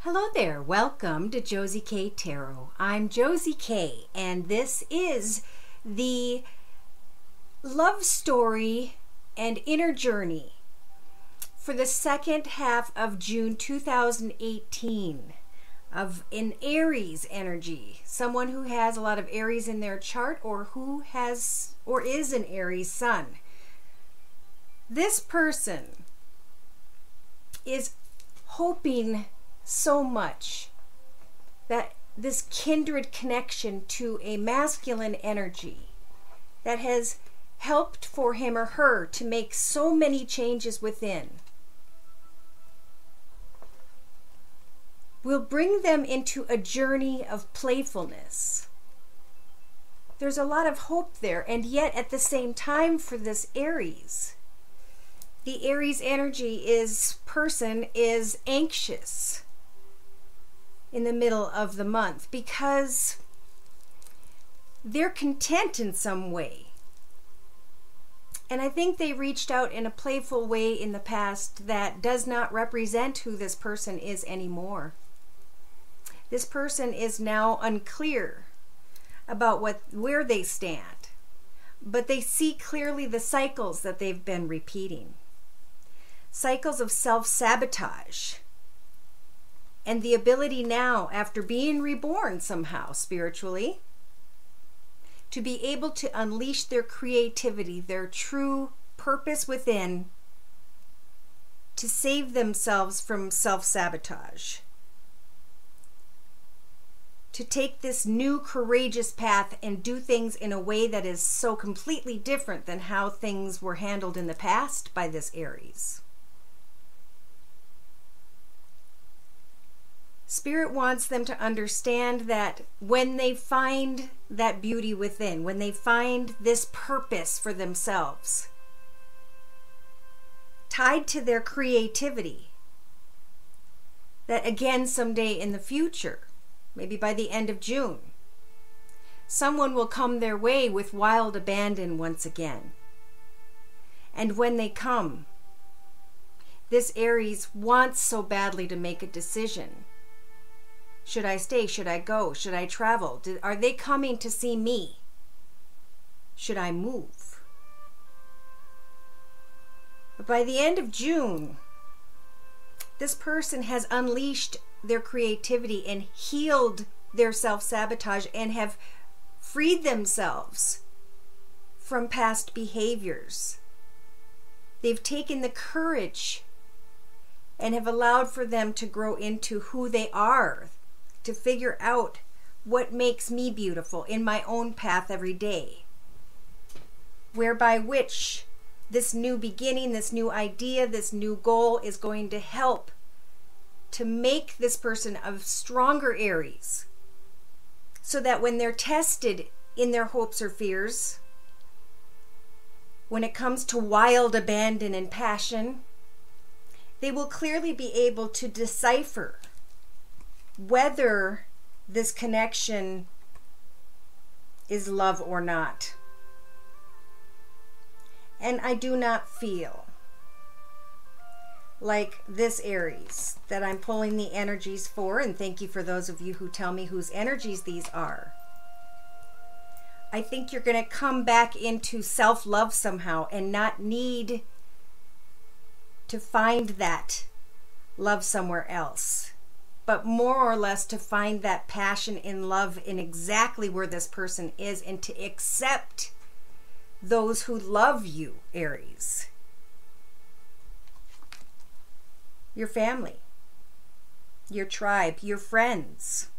Hello there, welcome to Josie K Tarot. I'm Josie K, and this is the love story and inner journey for the second half of June 2018 of an Aries energy. Someone who has a lot of Aries in their chart, or who has or is an Aries sun. This person is hoping so much that this kindred connection to a masculine energy that has helped for him or her to make so many changes within will bring them into a journey of playfulness. There's a lot of hope there, and yet at the same time for this Aries, the Aries energy person is anxious in the middle of the month because they're content in some way. And I think they reached out in a playful way in the past that does not represent who this person is anymore. This person is now unclear about where they stand, but they see clearly the cycles that they've been repeating. Cycles of self-sabotage. And the ability now, after being reborn somehow spiritually, to be able to unleash their creativity, their true purpose within, to save themselves from self-sabotage. To take this new courageous path and do things in a way that is so completely different than how things were handled in the past by this Aries. Spirit wants them to understand that when they find that beauty within, when they find this purpose for themselves, tied to their creativity, that again someday in the future, maybe by the end of June, someone will come their way with wild abandon once again. And when they come, this Aries wants so badly to make a decision. Should I stay? Should I go? Should I travel? Are they coming to see me? Should I move? But by the end of June, this person has unleashed their creativity and healed their self-sabotage and have freed themselves from past behaviors. They've taken the courage and have allowed for them to grow into who they are, to figure out what makes me beautiful in my own path every day, whereby which this new beginning, this new idea, this new goal is going to help to make this person a stronger Aries, so that when they're tested in their hopes or fears, when it comes to wild abandon and passion, they will clearly be able to decipher whether this connection is love or not. And I do not feel like this Aries that I'm pulling the energies for, and thank you for those of you who tell me whose energies these are. I think you're going to come back into self-love somehow and not need to find that love somewhere else, but more or less to find that passion in love in exactly where this person is, and to accept those who love you, Aries. Your family, your tribe, your friends.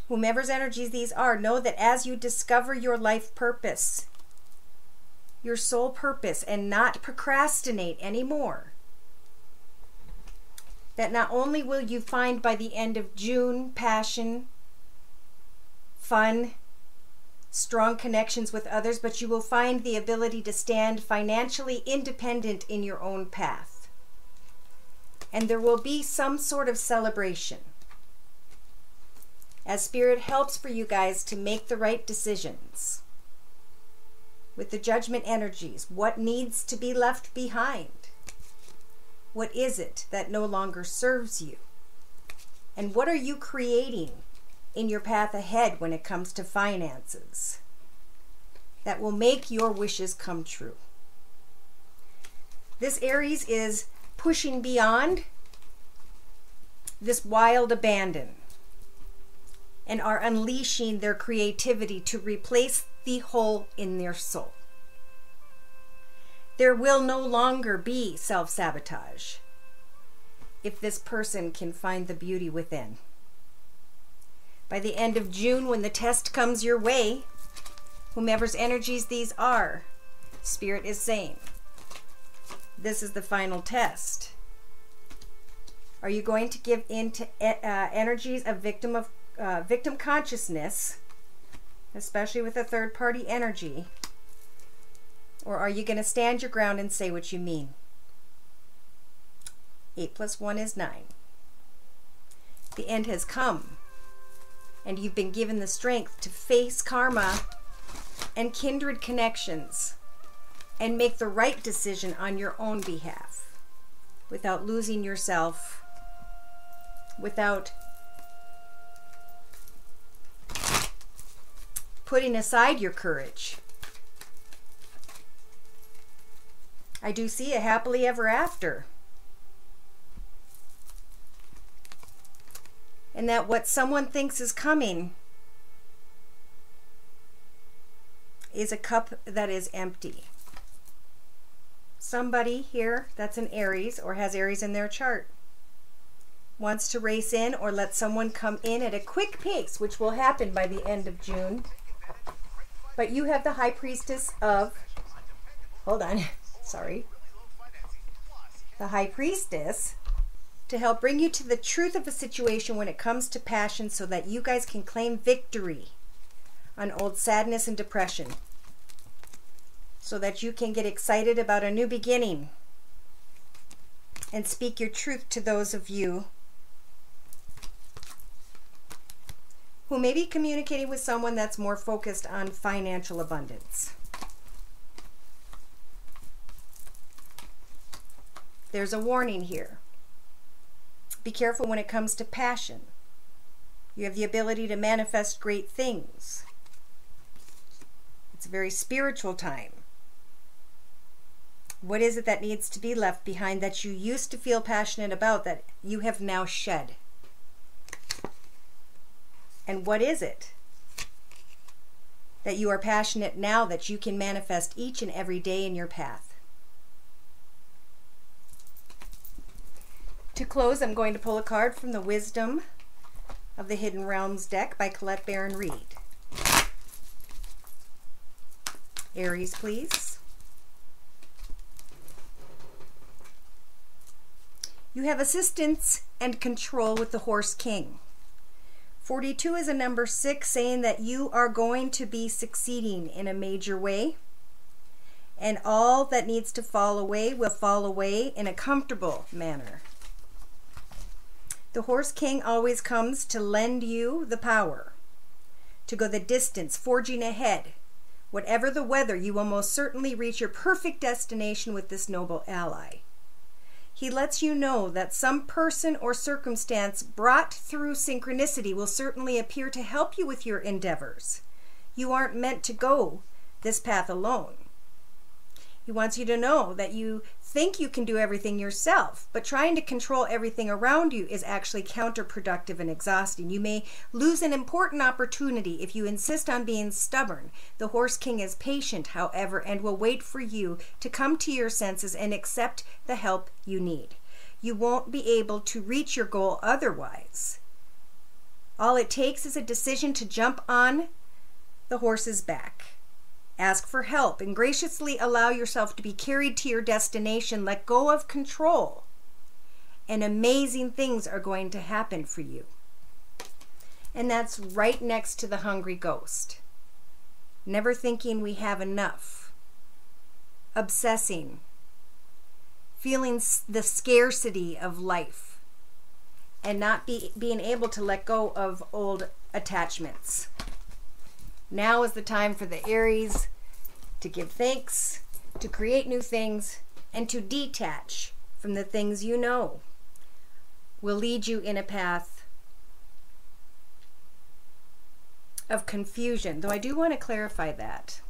Whomever's energies these are, know that as you discover your life purpose, your soul purpose, and not procrastinate anymore, that not only will you find by the end of June passion, fun, strong connections with others, but you will find the ability to stand financially independent in your own path. And there will be some sort of celebration as Spirit helps for you guys to make the right decisions. With the judgment energies, what needs to be left behind? What is it that no longer serves you? And what are you creating in your path ahead when it comes to finances that will make your wishes come true? This Aries is pushing beyond this wild abandon and are unleashing their creativity to replace the hole in their soul. There will no longer be self-sabotage if this person can find the beauty within. By the end of June, when the test comes your way, whomever's energies these are, Spirit is saying, this is the final test. Are you going to give in to energies of victim consciousness, especially with a third-party energy? Or are you going to stand your ground and say what you mean? 8 + 1 is 9. The end has come, and you've been given the strength to face karma and kindred connections and make the right decision on your own behalf without losing yourself, without putting aside your courage. I do see a happily ever after. And that what someone thinks is coming is a cup that is empty. Somebody here that's an Aries or has Aries in their chart wants to race in or let someone come in at a quick pace, which will happen by the end of June. But you have the High Priestess of, the High Priestess to help bring you to the truth of a situation when it comes to passion so that you guys can claim victory on old sadness and depression, so that you can get excited about a new beginning and speak your truth to those of you who may be communicating with someone that's more focused on financial abundance. There's a warning here. Be careful when it comes to passion. You have the ability to manifest great things. It's a very spiritual time. What is it that needs to be left behind that you used to feel passionate about that you have now shed? And what is it that you are passionate now that you can manifest each and every day in your path? To close, I'm going to pull a card from the Wisdom of the Hidden Realms deck by Colette Baron Reed. Aries, please. You have assistance and control with the Horse King. 42 is a number 6, saying that you are going to be succeeding in a major way. And all that needs to fall away will fall away in a comfortable manner. The Horse King always comes to lend you the power to go the distance, forging ahead. Whatever the weather, you will most certainly reach your perfect destination with this noble ally. He lets you know that some person or circumstance brought through synchronicity will certainly appear to help you with your endeavors. You aren't meant to go this path alone. He wants you to know that you think you can do everything yourself, but trying to control everything around you is actually counterproductive and exhausting. You may lose an important opportunity if you insist on being stubborn. The Horse King is patient, however, and will wait for you to come to your senses and accept the help you need. You won't be able to reach your goal otherwise. All it takes is a decision to jump on the horse's back. Ask for help and graciously allow yourself to be carried to your destination. Let go of control, and amazing things are going to happen for you. And that's right next to the hungry ghost. Never thinking we have enough. Obsessing. Feeling the scarcity of life. And not being able to let go of old attachments. Now is the time for the Aries to give thanks, to create new things, and to detach from the things you know will lead you in a path of confusion. Though I do want to clarify that.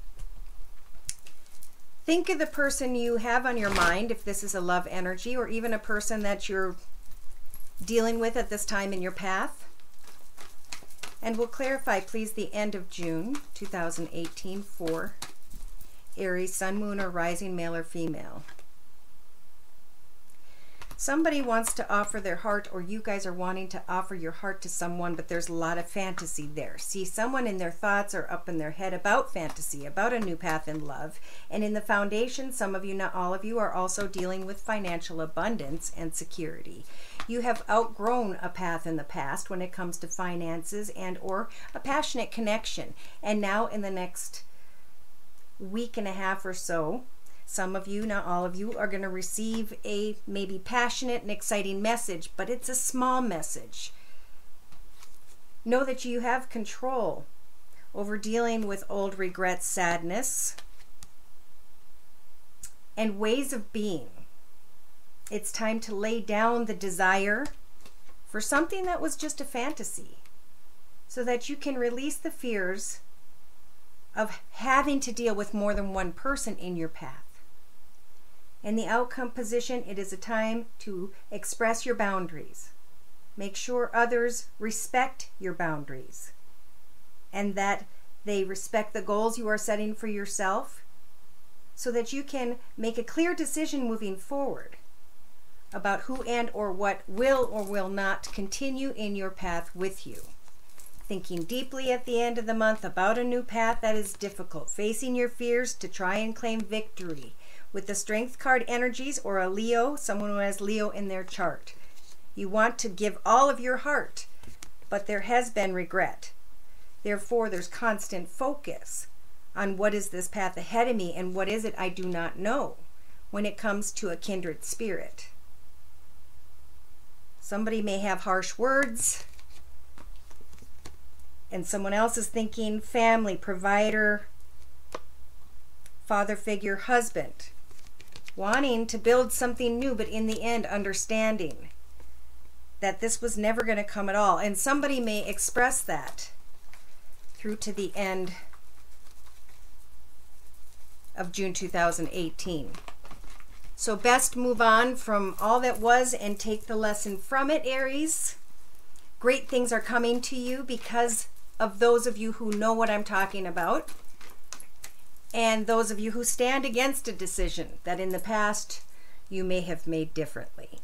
Think of the person you have on your mind, if this is a love energy, or even a person that you're dealing with at this time in your path. And we'll clarify, please, the end of June 2018 for Aries, Sun, Moon, or Rising, male or female. Somebody wants to offer their heart, or you guys are wanting to offer your heart to someone, but there's a lot of fantasy there. See, someone in their thoughts are up in their head about fantasy, about a new path in love. And in the foundation, some of you, not all of you, are also dealing with financial abundance and security. You have outgrown a path in the past when it comes to finances and or a passionate connection. And now in the next week and a half or so, some of you, not all of you, are going to receive a maybe passionate and exciting message, but it's a small message. Know that you have control over dealing with old regrets, sadness, and ways of being. It's time to lay down the desire for something that was just a fantasy, so that you can release the fears of having to deal with more than one person in your path. In the outcome position, it is a time to express your boundaries. Make sure others respect your boundaries and that they respect the goals you are setting for yourself, so that you can make a clear decision moving forward about who and or what will or will not continue in your path with you. Thinking deeply at the end of the month about a new path that is difficult, facing your fears to try and claim victory. With the Strength card energies, or a Leo, someone who has Leo in their chart. You want to give all of your heart, but there has been regret. Therefore, there's constant focus on what is this path ahead of me and what is it I do not know when it comes to a kindred spirit. Somebody may have harsh words, and someone else is thinking family, provider, father figure, husband. Wanting to build something new, but in the end understanding that this was never going to come at all. And somebody may express that through to the end of June 2018. So best move on from all that was and take the lesson from it, Aries. Great things are coming to you because of those of you who know what I'm talking about. And those of you who stand against a decision that in the past you may have made differently.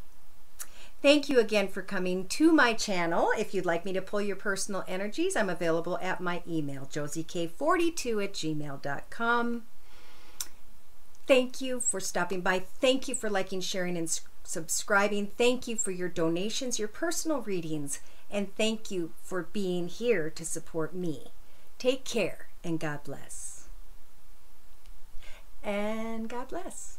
Thank you again for coming to my channel. If you'd like me to pull your personal energies, I'm available at my email, josiek42@gmail.com. Thank you for stopping by. Thank you for liking, sharing, and subscribing. Thank you for your donations, your personal readings, and thank you for being here to support me. Take care, and God bless. And God bless.